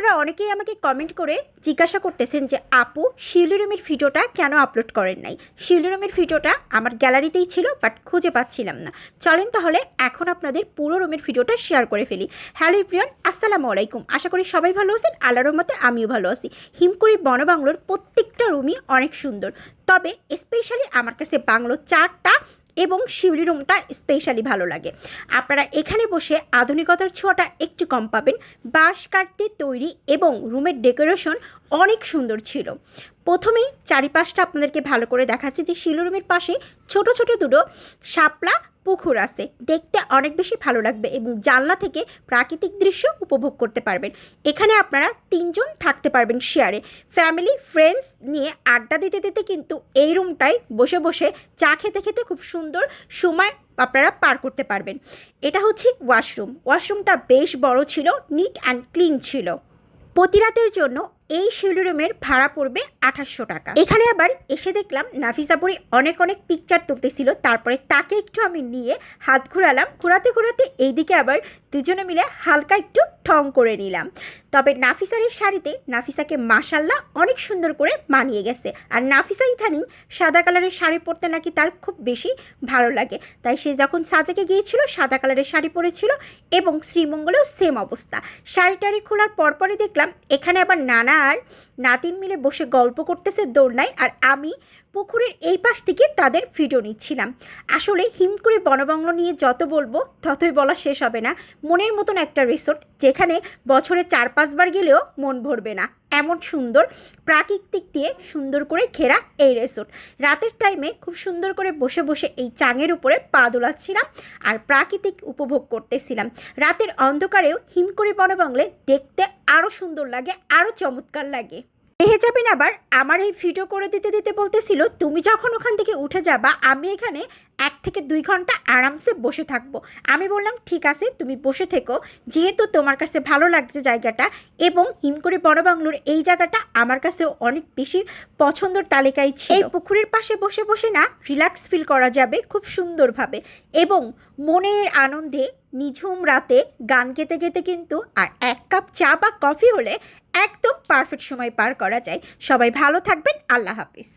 আপনারা অনেকেই আমাকে কমেন্ট করে জিজ্ঞাসা করতেছেন যে আপু শিউলি রুমের ভিডিওটা কেন আপলোড করেন নাই। শিউলি রুমের ভিডিওটা আমার গ্যালারিতেই ছিল, বাট খুঁজে পাচ্ছিলাম না। চলেন তাহলে এখন আপনাদের পুরো রুমের ভিডিওটা শেয়ার করে ফেলি। হ্যালো এভরিওয়ান, আসসালামু আলাইকুম। আশা করি সবাই ভালো আছেন, আল্লাহর রহমতে আমিও ভালো আছি। হিমকুড়ি বনবাংলোর প্রত্যেকটা রুমই অনেক সুন্দর, তবে স্পেশালি আমার কাছে বাংলো 4টা এবং শিউলি রুমটা স্পেশালি ভালো লাগে। আপনারা এখানে বসে আধুনিকতার ছোঁয়াটা একটু কম পাবেন। বাঁশ কাঠতে তৈরি এবং রুমের ডেকোরেশন অনেক সুন্দর ছিল। প্রথমেই চারিপাশটা আপনাদেরকে ভালো করে দেখাচ্ছি যে শিউলি রুমের পাশে ছোট ছোট দুটো শাপলা পুকুর আছে, দেখতে অনেক বেশি ভালো লাগবে এবং জানলা থেকে প্রাকৃতিক দৃশ্য উপভোগ করতে পারবেন। এখানে আপনারা 3 জন থাকতে পারবেন শেয়ারে। ফ্যামিলি ফ্রেন্ডস নিয়ে আড্ডা দিতে দিতে কিন্তু এই রুমটায় বসে বসে চা খেতে খেতে খুব সুন্দর সময় আপনারা পার করতে পারবেন। এটা হচ্ছে ওয়াশরুমটা বেশ বড় ছিল, নিট অ্যান্ড ক্লিন ছিল। প্রতি রাতের জন্য এই শিউলি রুমের ভাড়া পড়বে 2800 টাকা। এখানে আবার এসে দেখলাম নাফিসা পরি অনেক পিকচার তুলতেছিল, তারপরে তাকে একটু আমি নিয়ে হাত ঘোরালাম। ঘোরাতে ঘোরাতে এইদিকে আবার দুজনে মিলে হালকা একটু ঠং করে নিলাম। তবে নাফিসার এই শাড়িতে নাফিসাকে মাশাল্লাহ অনেক সুন্দর করে মানিয়ে গেছে। আর নাফিসা ইদানিং সাদা কালারের শাড়ি পরতে নাকি তার খুব বেশি ভালো লাগে, তাই সে যখন সাজেকে গিয়েছিল সাদা কালারের শাড়ি পরেছিল এবং শ্রীমঙ্গলেও সেম অবস্থা। শাড়িটারি খোলার পরপরই দেখলাম এখানে আবার নানা আর নাতিন মিলে বসে গল্প করতেছে দোলনায়, আর আমি পুকুরের এই পাশ থেকে তাদের ভিডিও নিচ্ছিলাম। আসলে হিমকুড়ি বনবাংলো নিয়ে যত বলবো ততই বলা শেষ হবে না। মনের মতন একটা রিসোর্ট, যেখানে বছরে 4-5 বার গেলেও মন ভরবে না, এমন সুন্দর প্রাকৃতিক দিয়ে সুন্দর করে ঘেরা এই রিসোর্ট। রাতের টাইমে খুব সুন্দর করে বসে বসে এই চাঙের উপরে পা দোলাচ্ছিলাম আর প্রাকৃতিক উপভোগ করতেছিলাম। রাতের অন্ধকারেও হিমকুড়ি বনবাংলে দেখতে আরও সুন্দর লাগে, আরও চমৎকার লাগে। মেহেজাবিন আবার আমার এই ভিডিও করে দিতে দিতে বলতেছিল তুমি যখন ওখান থেকে উঠে যাবা আমি এখানে 1 থেকে 2 ঘন্টা আরামসে বসে থাকবো। আমি বললাম ঠিক আছে তুমি বসে থেকো, যেহেতু তোমার কাছে ভালো লাগছে জায়গাটা এবং হিমকুড়ি বনবাংলোর এই জায়গাটা আমার কাছেও অনেক বেশি পছন্দের তালিকায় ছিল। এই পুকুরের পাশে বসে বসে না রিল্যাক্স ফিল করা যাবে খুব সুন্দরভাবে এবং মনের আনন্দে নিঝুম রাতে গান গেতে গেতে কিন্তু আর 1 কাপ চা বা কফি হলে একদম পারফেক্ট সময় পার করা যায়। সবাই ভালো থাকবেন, আল্লাহ হাফিজ।